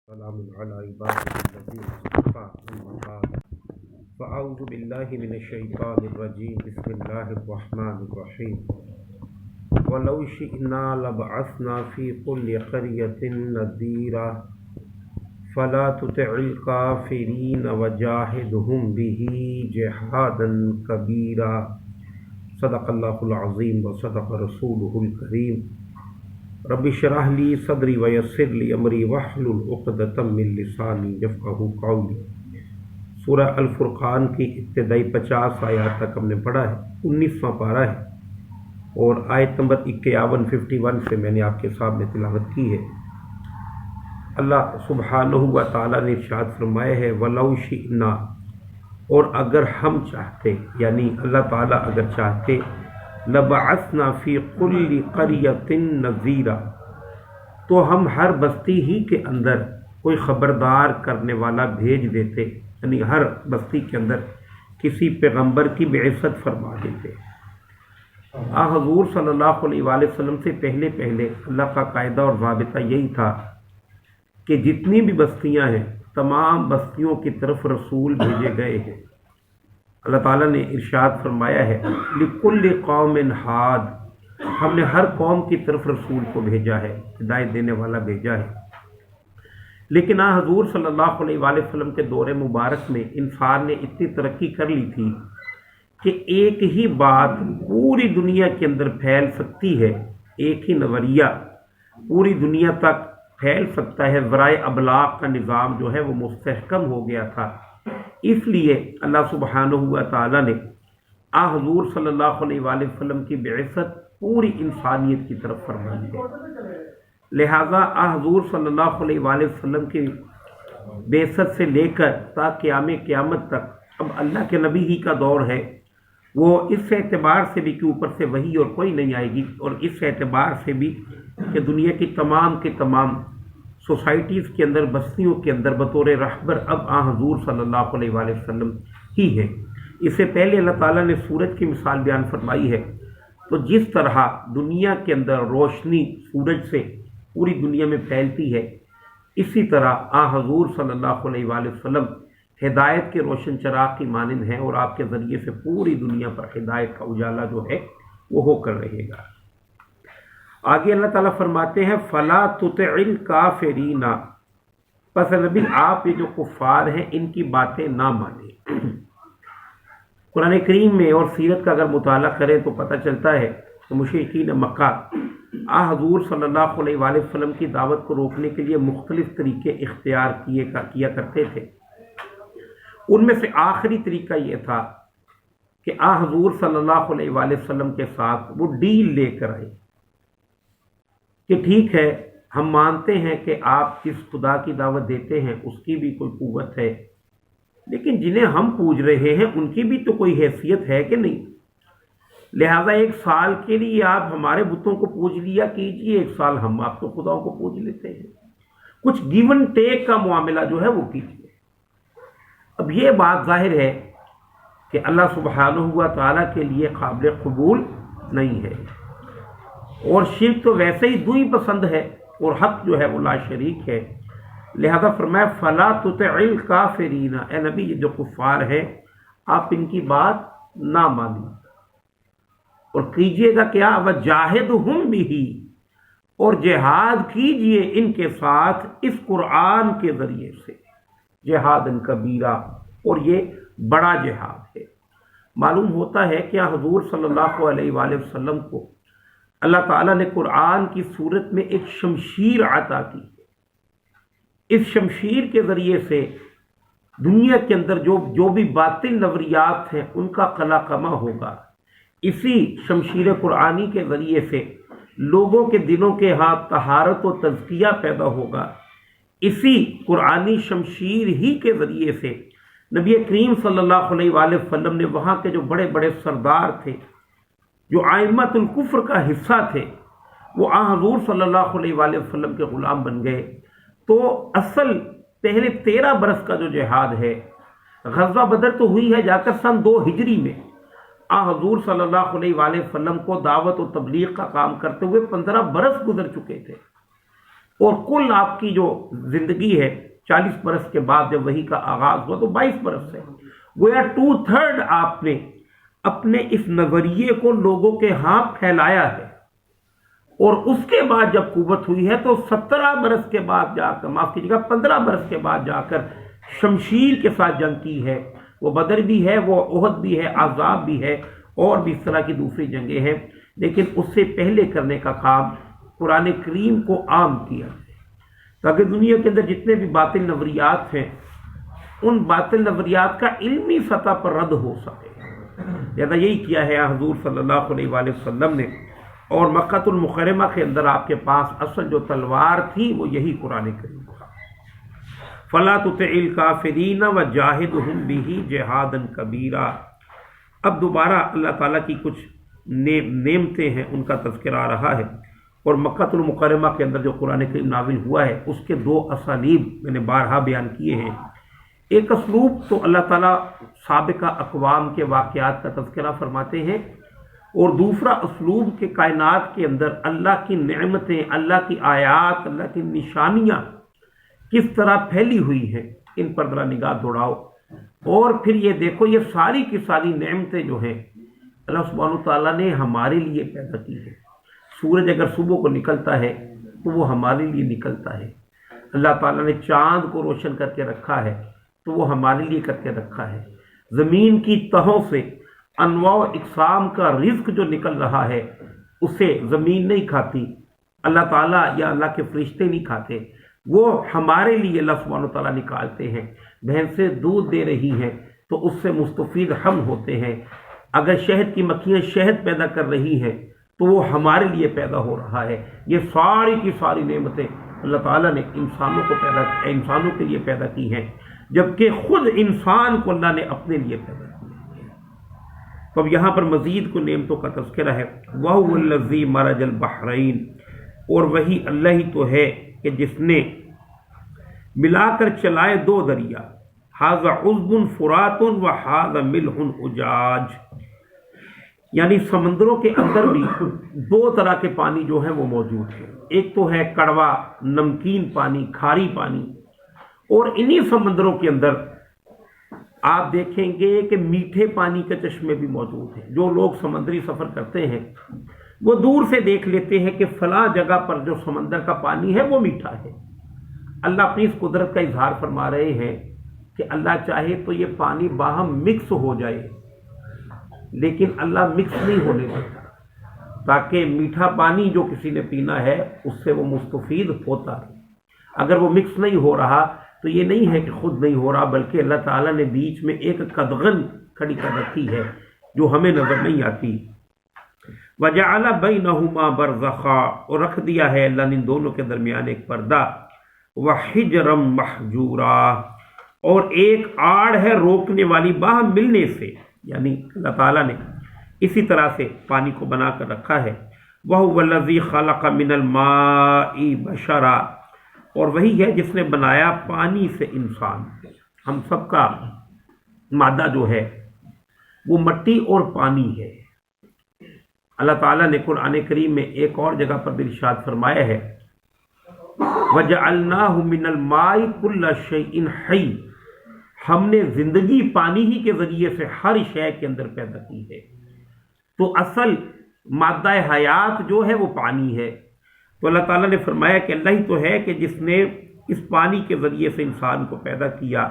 سلام علی عباده الذین اصطفى أما بعد فأعوذ بالله من الشیطان الرجیم بسم اللہ الرحمن الرحیم ولو شئنا لبعثنا في كل قرية نذيرا فلا تطع الكافرين وجاهدهم به جهادا كبيرا صدق اللہ العظیم وصدق رسوله الکریم رب اشرح لی صدری ویسر لی امری واحلل عقدۃ من لسانی یفقہوا قولی۔ سورہ الفرقان کی ابتدائی 50 آیات تک ہم نے پڑھا ہے، 19واں پارہ ہے، اور آیت نمبر 51 سے میں نے آپ کے سامنے تلاوت کی ہے۔ اللہ سبحانہ و تعالیٰ نے ارشاد فرمایا ہے وَلَوْ شِئْنَا، اور اگر ہم چاہتے، یعنی اللہ تعالیٰ اگر چاہتے، لَبَعَثْنَا فِي كُلِّ قَرْيَةٍ نَذِيرًا، تو ہم ہر بستی ہی کے اندر کوئی خبردار کرنے والا بھیج دیتے، یعنی ہر بستی کے اندر کسی پیغمبر کی بعثت فرما دیتے۔ حضور صلی اللہ علیہ وآلہ وسلم سے پہلے اللہ کا قاعدہ اور ضابطہ یہی تھا کہ جتنی بھی بستیاں ہیں تمام بستیوں کی طرف رسول بھیجے گئے ہیں۔ اللہ تعالیٰ نے ارشاد فرمایا ہے لِكُلِّ قَوْمٍ حَادٍ، ہم نے ہر قوم کی طرف رسول کو بھیجا ہے، ہدایت دینے والا بھیجا ہے۔ لیکن حضور صلی اللہ علیہ وآلہ وسلم کے دور مبارک میں انسان نے اتنی ترقی کر لی تھی کہ ایک ہی بات پوری دنیا کے اندر پھیل سکتی ہے، ایک ہی نظریہ پوری دنیا تک پھیل سکتا ہے۔ ذرائع ابلاغ کا نظام جو ہے وہ مستحکم ہو گیا تھا، اس لیے اللہ سبحانہ و تعالیٰ نے حضور صلی اللہ علیہ وآلہ وسلم کی بعثت پوری انسانیت کی طرف فرمائی ہے۔ لہذا حضور صلی اللہ علیہ وآلہ وسلم کی بعثت سے لے کر تا قیامت تک اب اللہ کے نبی ہی کا دور ہے۔ وہ اس اعتبار سے بھی کہ اوپر سے وحی اور کوئی نہیں آئے گی، اور اس اعتبار سے بھی کہ دنیا کی تمام سوسائٹیز کے اندر، بستیوں کے اندر بطور رہبر اب حضور صلی اللہ علیہ وآلہ وسلم ہی ہے۔ اس سے پہلے اللہ تعالیٰ نے سورج کی مثال بیان فرمائی ہے، تو جس طرح دنیا کے اندر روشنی سورج سے پوری دنیا میں پھیلتی ہے، اسی طرح حضور صلی اللہ علیہ وآلہ وسلم ہدایت کے روشن چراغ کی مانند ہیں، اور آپ کے ذریعے سے پوری دنیا پر ہدایت کا اجالا جو ہے وہ ہو کر رہے گا۔ آگے اللہ تعالیٰ فرماتے ہیں فَلَا تُطِعِ الْكَافِرِينَ، پس نبی آپ یہ جو کفار ہیں ان کی باتیں نہ مانیں۔ قرآن کریم میں اور سیرت کا اگر مطالعہ کریں تو پتہ چلتا ہے کہ مشرکین مکہ حضور صلی اللہ علیہ وآلہ وسلم کی دعوت کو روکنے کے لیے مختلف طریقے اختیار کیا کرتے تھے۔ ان میں سے آخری طریقہ یہ تھا کہ حضور صلی اللہ علیہ وآلہ وسلم کے ساتھ وہ ڈیل لے کر آئے کہ ٹھیک ہے، ہم مانتے ہیں کہ آپ جس خدا کی دعوت دیتے ہیں اس کی بھی کوئی قوت ہے، لیکن جنہیں ہم پوج رہے ہیں ان کی بھی تو کوئی حیثیت ہے کہ نہیں، لہذا 1 سال کے لیے آپ ہمارے بتوں کو پوج لیا کیجئے، 1 سال ہم آپ کو خداؤں کو پوج لیتے ہیں، کچھ گیو اینڈ ٹیک کا معاملہ جو ہے وہ کیجئے۔ اب یہ بات ظاہر ہے کہ اللہ سبحانہ و تعالیٰ کے لیے قابل قبول نہیں ہے، اور شرک تو ویسے ہی دوئی پسند ہے، اور حق جو ہے وہ لا شریک ہے۔ لہذا فرمایا فَلَا تُطِعِ الْكَافِرِينَ، اے نبی یہ جو کفار ہیں آپ ان کی بات نہ مانیں، اور کیجئے گا کیا، وَجَاهِدْهُمْ بِهِ، اور جہاد کیجئے ان کے ساتھ اس قرآن کے ذریعے سے، جہادًا کبیرہ، اور یہ بڑا جہاد ہے۔ معلوم ہوتا ہے کہ حضور صلی اللہ علیہ وآلہ وسلم کو اللہ تعالیٰ نے قرآن کی صورت میں ایک شمشیر عطا کی ہے۔ اس شمشیر کے ذریعے سے دنیا کے اندر جو بھی باطل نظریات ہیں ان کا قلع کما ہوگا۔ اسی شمشیر قرآنی کے ذریعے سے لوگوں کے دلوں کے ہاتھ طہارت و تزکیہ پیدا ہوگا۔ اسی قرآنی شمشیر ہی کے ذریعے سے نبی کریم صلی اللہ علیہ وآلہ وسلم نے وہاں کے جو بڑے بڑے سردار تھے، جو ائمۃ الکفر کا حصہ تھے، وہ حضور صلی اللہ علیہ وآلہ وسلم کے غلام بن گئے۔ تو اصل پہلے 13 برس کا جو جہاد ہے، غزوہ بدر تو ہوئی ہے جا کر سن 2 ہجری میں، حضور صلی اللہ علیہ وآلہ وسلم کو دعوت و تبلیغ کا کام کرتے ہوئے 15 برس گزر چکے تھے۔ اور کل آپ کی جو زندگی ہے 40 برس کے بعد جب وحی کا آغاز ہوا تو 22 برس ہے، گویا 2/3 آپ نے اپنے اس نظریے کو لوگوں کے ہاں پھیلایا ہے، اور اس کے بعد جب قوت ہوئی ہے تو 17 برس کے بعد جا کر، معاف کیجیے گا 15 برس کے بعد جا کر شمشیر کے ساتھ جنگ کی ہے۔ وہ بدر بھی ہے، وہ احد بھی ہے، احزاب بھی ہے، اور بھی اس طرح کی دوسری جنگیں ہیں، لیکن اس سے پہلے کرنے کا کام قرآن کریم کو عام کیا تاکہ دنیا کے اندر جتنے بھی باطل نظریات ہیں ان باطل نظریات کا علمی سطح پر رد ہو سکے۔ لہذا یہی کیا ہے حضور صلی اللہ علیہ وآلہ وسلم نے، اور مکہ المکرمہ کے اندر آپ کے پاس اصل جو تلوار تھی وہ یہی قرآن کریم تھا۔ فَلَا تُطِعِ الْكَافِرِينَ وَجَاهِدْهُمْ بِهِ جِهَادًا كَبِيرًا۔ اب دوبارہ اللہ تعالیٰ کی کچھ نعمتیں ہیں، ان کا تذکرہ آ رہا ہے، اور مکہ المکرمہ کے اندر جو قرآن کریم نازل ہوا ہے اس کے 2 اسالیب میں نے بارہا بیان کیے ہیں۔ ایک اسلوب تو اللہ تعالیٰ سابقہ اقوام کے واقعات کا تذکرہ فرماتے ہیں، اور دوسرا اسلوب کے کائنات کے اندر اللہ کی نعمتیں، اللہ کی آیات، اللہ کی نشانیاں کس طرح پھیلی ہوئی ہیں ان پر ذرا نگاہ دوڑاؤ، اور پھر یہ دیکھو یہ ساری کی ساری نعمتیں جو ہیں اللہ سبحانہ تعالیٰ نے ہمارے لیے پیدا کی ہے۔ سورج اگر صبح کو نکلتا ہے تو وہ ہمارے لیے نکلتا ہے، اللہ تعالیٰ نے چاند کو روشن کر کے رکھا ہے تو وہ ہمارے لیے کر کے رکھا ہے، زمین کی تہوں سے انواع و اقسام کا رزق جو نکل رہا ہے اسے زمین نہیں کھاتی، اللہ تعالیٰ یا اللہ کے فرشتے نہیں کھاتے، وہ ہمارے لیے اللہ سبحانہ تعالیٰ نکالتے ہیں۔ بھینسیں دودھ دے رہی ہیں تو اس سے مستفید ہم ہوتے ہیں، اگر شہد کی مکھیاں شہد پیدا کر رہی ہیں تو وہ ہمارے لیے پیدا ہو رہا ہے۔ یہ ساری کی ساری نعمتیں اللہ تعالیٰ نے انسانوں کے لیے پیدا کی ہیں، جبکہ خود انسان کو اللہ نے اپنے لیے پیدا کیا۔ تو اب یہاں پر مزید کو نعمتوں کا تذکرہ ہے۔ وَهُوَ الَّذِي مَرَجَ الْبَحْرَيْنِ، اور وہی اللہ ہی تو ہے کہ جس نے ملا کر چلائے 2 دریا، هَذَا عُذْبٌ فُرَاتٌ وَهَذَا مِلْحٌ أُجَاجٌ، یعنی سمندروں کے اندر بھی 2 طرح کے پانی جو ہیں وہ موجود ہیں، ایک تو ہے کڑوا نمکین پانی، کھاری پانی، اور انہی سمندروں کے اندر آپ دیکھیں گے کہ میٹھے پانی کے چشمے بھی موجود ہیں۔ جو لوگ سمندری سفر کرتے ہیں وہ دور سے دیکھ لیتے ہیں کہ فلاں جگہ پر جو سمندر کا پانی ہے وہ میٹھا ہے۔ اللہ اپنی اس قدرت کا اظہار فرما رہے ہیں کہ اللہ چاہے تو یہ پانی باہم مکس ہو جائے، لیکن اللہ مکس نہیں ہونے دیتا، تاکہ میٹھا پانی جو کسی نے پینا ہے اس سے وہ مستفید ہوتا ہے۔ اگر وہ مکس نہیں ہو رہا تو یہ نہیں ہے کہ خود نہیں ہو رہا، بلکہ اللہ تعالیٰ نے بیچ میں ایک قدغن کھڑی کر رکھی ہے جو ہمیں نظر نہیں آتی۔ وَجَعَلَ بَيْنَهُمَا بَرْزَخًا، اور رکھ دیا ہے اللہ نے ان دونوں کے درمیان ایک پردہ، وَحِجْرًا مَحْجُورًا، اور ایک آڑ ہے روکنے والی باہم ملنے سے، یعنی اللہ تعالیٰ نے اسی طرح سے پانی کو بنا کر رکھا ہے۔ وَهُوَ الَّذِي خَلَقَ مِنَ الْمَاءِ بَشَرًا، اور وہی ہے جس نے بنایا پانی سے انسان۔ ہم سب کا مادہ جو ہے وہ مٹی اور پانی ہے۔ اللہ تعالیٰ نے قرآن کریم میں ایک اور جگہ پر بھی ارشاد فرمایا ہے، وَجَعَلْنَاهُ مِنَ الْمَاءِ كُلَّ شَيْءٍ حَيٍّ، ہم نے زندگی پانی ہی کے ذریعے سے ہر شے کے اندر پیدا کی ہے۔ تو اصل مادہ حیات جو ہے وہ پانی ہے۔ تو اللہ تعالیٰ نے فرمایا کہ اللہ ہی تو ہے کہ جس نے اس پانی کے ذریعے سے انسان کو پیدا کیا۔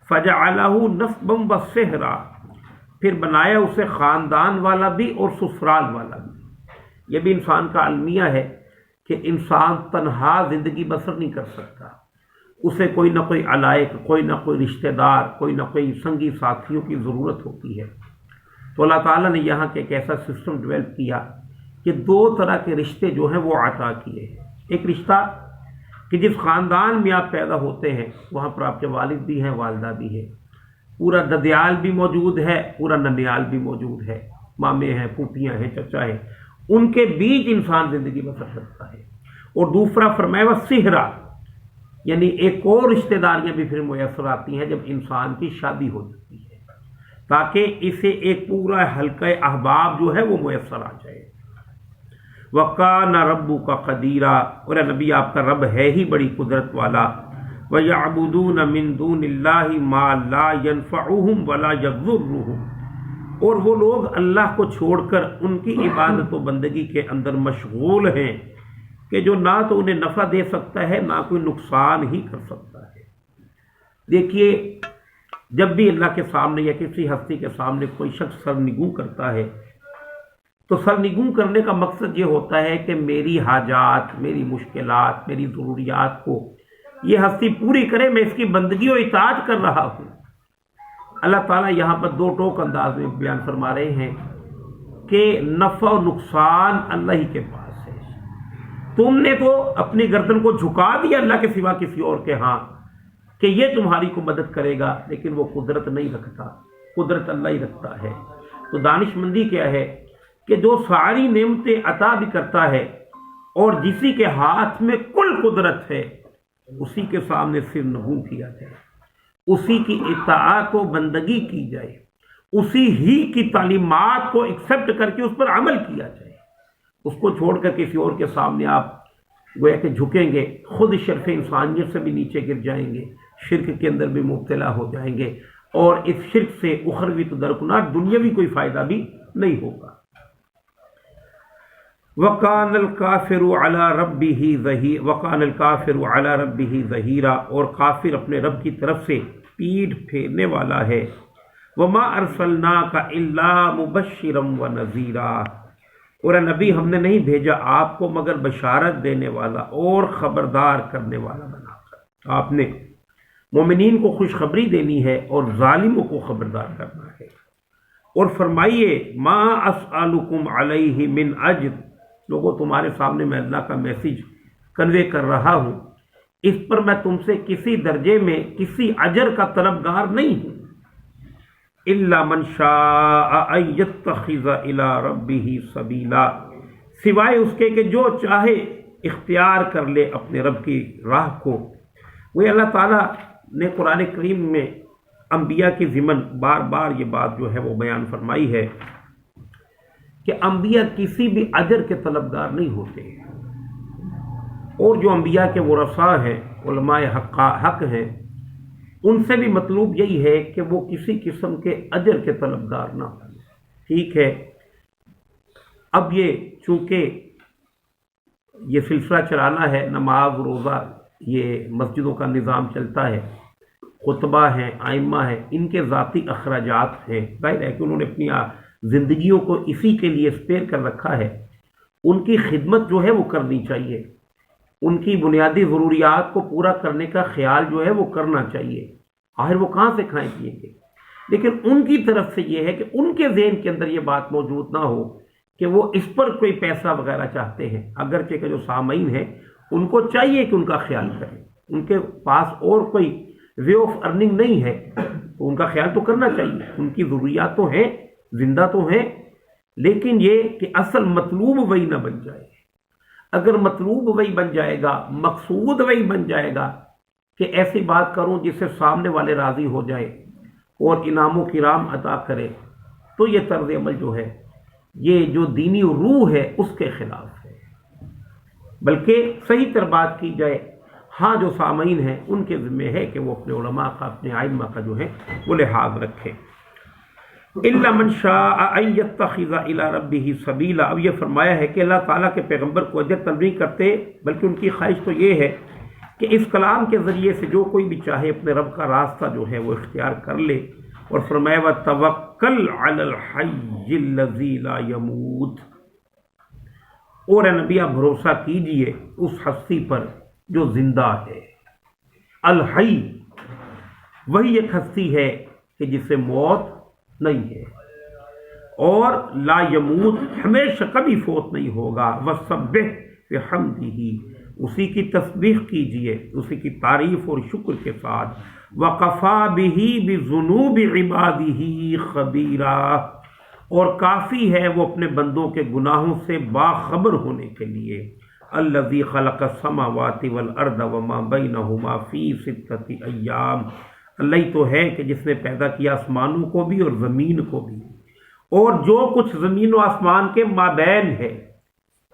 فَجَعَلَهُ نَسْبًا وَصِهْرًا، پھر بنایا اسے خاندان والا بھی اور سسرال والا بھی۔ یہ بھی انسان کا المیہ ہے کہ انسان تنہا زندگی بسر نہیں کر سکتا، اسے کوئی نہ کوئی علائق، کوئی نہ کوئی رشتہ دار، کوئی نہ کوئی سنگی ساتھیوں کی ضرورت ہوتی ہے۔ تو اللہ تعالیٰ نے یہاں کے ایک ایسا سسٹم ڈیولپ کیا کہ 2 طرح کے رشتے جو ہیں وہ عطا کیے ہیں۔ ایک رشتہ کہ جس خاندان میں آپ پیدا ہوتے ہیں وہاں پر آپ کے والد بھی ہیں، والدہ بھی ہے، پورا ددیال بھی موجود ہے، پورا ننیال بھی موجود ہے، مامے ہیں، پھوپھیاں ہیں، چچا ہیں، ان کے بیچ انسان زندگی بسر کرتا ہے۔ اور دوسرا فرمایا وصہرا، یعنی ایک اور رشتہ داریاں بھی پھر میسر آتی ہیں جب انسان کی شادی ہو جاتی ہے، تاکہ اسے ایک پورا حلقہ احباب جو ہے وہ میسر آ جائے۔ وَقَانَ رَبُّكَ قَدِيرًا، اور اے نبی آپ کا رب ہے ہی بڑی قدرت والا۔ وَيَعْبُدُونَ مِن دُونِ اللَّهِ مَا لَا يَنفَعُهُمْ وَلَا يَضُرُّهُمْ، اور وہ لوگ اللہ کو چھوڑ کر ان کی عبادت و بندگی کے اندر مشغول ہیں کہ جو نہ تو انہیں نفع دے سکتا ہے نہ کوئی نقصان ہی کر سکتا ہے۔ دیکھیے، جب بھی اللہ کے سامنے یا کسی ہستی کے سامنے کوئی شخص سرنگوں کرتا ہے تو سرنگوں کرنے کا مقصد یہ ہوتا ہے کہ میری حاجات، میری مشکلات، میری ضروریات کو یہ ہستی پوری کرے، میں اس کی بندگی و اطاعت کر رہا ہوں۔ اللہ تعالیٰ یہاں پر دو ٹوک انداز میں بیان فرما رہے ہیں کہ نفع و نقصان اللہ ہی کے پاس ہے۔ تم نے تو اپنی گردن کو جھکا دیا اللہ کے سوا کسی اور کے ہاں کہ یہ تمہاری کو مدد کرے گا، لیکن وہ قدرت نہیں رکھتا، قدرت اللہ ہی رکھتا ہے۔ تو دانش مندی کیا ہے کہ جو ساری نعمتیں عطا بھی کرتا ہے اور جسی کے ہاتھ میں کل قدرت ہے اسی کے سامنے سر نگوں کیا جائے، اسی کی اطاعت و بندگی کی جائے، اسی ہی کی تعلیمات کو ایکسیپٹ کر کے اس پر عمل کیا جائے۔ اس کو چھوڑ کر کسی اور کے سامنے آپ گویا کہ جھکیں گے، خود شرف انسانیت سے بھی نیچے گر جائیں گے، شرک کے اندر بھی مبتلا ہو جائیں گے، اور اس شرک سے اخروی تو درکنار دنیاوی کوئی فائدہ بھی نہیں ہوگا۔ وَقَانَ الْكَافِرُ عَلَى رَبِّهِ ظَهِيرًا، اور کافر اپنے رب کی طرف سے پیٹھ پھیرنے والا ہے۔ وَمَا أَرْسَلْنَاكَ إِلَّا مُبَشِّرًا وَنَذِيرًا، اور اے نبی ہم نے نہیں بھیجا آپ کو مگر بشارت دینے والا اور خبردار کرنے والا بنا کر۔ آپ نے مومنین کو خوشخبری دینی ہے اور ظالموں کو خبردار کرنا ہے۔ اور فرمائیے ما اسألکم علیہ من اجر، لوگوں تمہارے سامنے میں اللہ کا میسیج کنوے کر رہا ہوں، اس پر میں تم سے کسی درجے میں کسی اجر کا طلبگار نہیں ہوں۔ الا من شاء ان يتخذ الى ربه سبیلا، سوائے اس کے کہ جو چاہے اختیار کر لے اپنے رب کی راہ کو۔ وہ اللہ تعالیٰ نے قرآن کریم میں انبیاء کی ضمن بار بار یہ بات جو ہے وہ بیان فرمائی ہے کہ انبیاء کسی بھی اجر کے طلبگار نہیں ہوتے، اور جو انبیاء کے ورثاء ہیں، علماء حق ہیں، ان سے بھی مطلوب یہی ہے کہ وہ کسی قسم کے اجر کے طلبگار نہ ہوں۔ ٹھیک ہے، اب یہ چونکہ یہ سلسلہ چلانا ہے، نماز روزہ یہ مسجدوں کا نظام چلتا ہے، خطبہ ہیں، ائمہ ہیں، ان کے ذاتی اخراجات ہیں، ظاہر ہے کہ انہوں نے اپنی زندگیوں کو اسی کے لیے اسپیئر کر رکھا ہے، ان کی خدمت جو ہے وہ کرنی چاہیے، ان کی بنیادی ضروریات کو پورا کرنے کا خیال جو ہے وہ کرنا چاہیے۔ آخر وہ کہاں سے کھائیں پیئیں گے؟ لیکن ان کی طرف سے یہ ہے کہ ان کے ذہن کے اندر یہ بات موجود نہ ہو کہ وہ اس پر کوئی پیسہ وغیرہ چاہتے ہیں، اگرچہ کہ جو سامعین ہیں ان کو چاہیے کہ ان کا خیال کریں، ان کے پاس اور کوئی وے آف ارننگ نہیں ہے تو ان کا خیال تو کرنا چاہیے، ان کی ضروریات تو ہیں، زندہ تو ہیں، لیکن یہ کہ اصل مطلوب وہی نہ بن جائے۔ اگر مطلوب وہی بن جائے گا، مقصود وہی بن جائے گا کہ ایسی بات کروں جس سے سامنے والے راضی ہو جائے اور انعام و کرام عطا کرے، تو یہ طرز عمل جو ہے یہ جو دینی روح ہے اس کے خلاف ہے۔ بلکہ صحیح تر بات کی جائے، ہاں جو سامعین ہیں ان کے ذمہ ہے کہ وہ اپنے علماء کا، اپنے ائمہ کا جو ہے وہ لحاظ رکھیں۔ الا من شاء ان يتخذ الى ربه سبیلا، اب یہ فرمایا ہے کہ اللہ تعالیٰ کے پیغمبر کو اجر طلب نہیں کرتے، بلکہ ان کی خواہش تو یہ ہے کہ اس کلام کے ذریعے سے جو کوئی بھی چاہے اپنے رب کا راستہ جو ہے وہ اختیار کر لے۔ اور فرمایا وتوکل علی الحی الذی لا یموت، اور اے نبی آپ بھروسہ کیجئے اس ہستی پر جو زندہ ہے۔ الحی، وہی ایک ہستی ہے کہ جسے موت نہیں ہے، اور لا یموت، ہمیشہ کبھی فوت نہیں ہوگا۔ وسبح بحمدہ، اسی کی تسبیح کیجئے، اسی کی تعریف اور شکر کے ساتھ۔ وکفیٰ بہ بذنوب عبادہ خبیرا، اور کافی ہے وہ اپنے بندوں کے گناہوں سے باخبر ہونے کے لیے۔ الذی خلق السماوات والارض وما بینہما فی ستۃ ایام، اللہ ہی تو ہے کہ جس نے پیدا کیا آسمانوں کو بھی اور زمین کو بھی، اور جو کچھ زمین و آسمان کے مابین ہے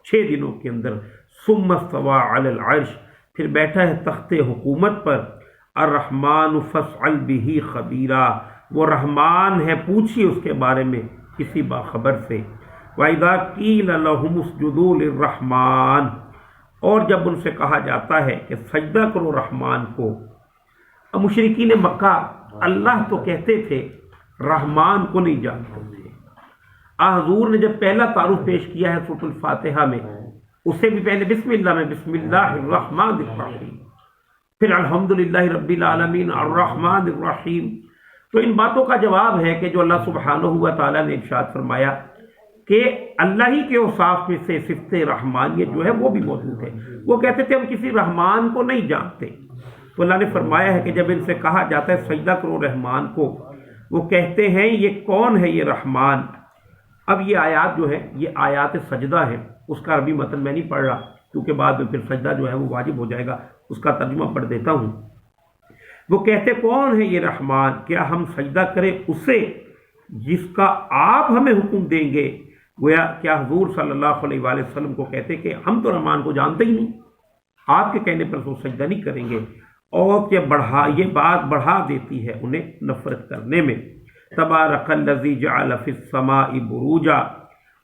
6 دنوں کے اندر۔ ثم استوى علی العرش، پھر بیٹھا ہے تخت حکومت پر۔ الرحمن فاسأل به خبیرا، وہ رحمان ہے، پوچھیے اس کے بارے میں کسی باخبر سے۔ وَإِذَا قِيلَ لَهُمُ اسْجُدُوا لِلرَّحْمَنِ، اور جب ان سے کہا جاتا ہے کہ سجدہ کرو رحمان کو۔ اب مشرکین مکہ اللہ تو کہتے تھے، رحمان کو نہیں جانتے تھے۔ حضور نے جب پہلا تعارف پیش کیا ہے سورۃ الفاتحہ میں، اسے بھی پہلے بسم اللہ میں بسم اللہ الرحمن الرحیم، پھر الحمدللہ رب العالمین الرحمن الرحیم۔ تو ان باتوں کا جواب ہے کہ جو اللہ سبحانہ و تعالیٰ نے ارشاد فرمایا کہ اللہ ہی کے اوصاف میں سے صفت رحمانیت جو ہے وہ بھی موجود ہے۔ وہ کہتے تھے ہم کسی رحمان کو نہیں جانتے، تو اللہ نے فرمایا ہے کہ جب ان سے کہا جاتا ہے سجدہ کرو رحمان کو، وہ کہتے ہیں یہ کون ہے یہ رحمان۔ اب یہ آیات جو ہے یہ آیات سجدہ ہے، اس کا عربی متن میں نہیں پڑھ رہا کیونکہ بعد میں پھر سجدہ جو ہے وہ واجب ہو جائے گا، اس کا ترجمہ پڑھ دیتا ہوں۔ وہ کہتے کون ہے یہ رحمان، کیا ہم سجدہ کریں اسے جس کا آپ ہمیں حکم دیں گے؟ گویا کیا حضور صلی اللہ علیہ وآلہ وسلم کو کہتے کہ ہم تو رحمان کو جانتے ہی نہیں، آپ کے کہنے پر وہ سجدہ نہیں کریں گے، اور یہ بات بڑھا دیتی ہے انہیں نفرت کرنے میں۔ تبارک الذی جعل فی السماء بروجا،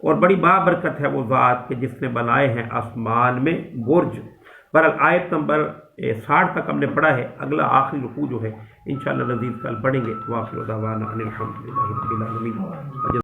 اور بڑی بابرکت ہے وہ ذات کہ جس نے بنائے ہیں آسمان میں برج۔ پر آیت نمبر 60 تک ہم نے پڑھا ہے، اگلا آخری رکوع جو ہے انشاءاللہ نزید کل پڑھیں گے۔ وآخر دعوانا ان الحمد للہ رب العالمین۔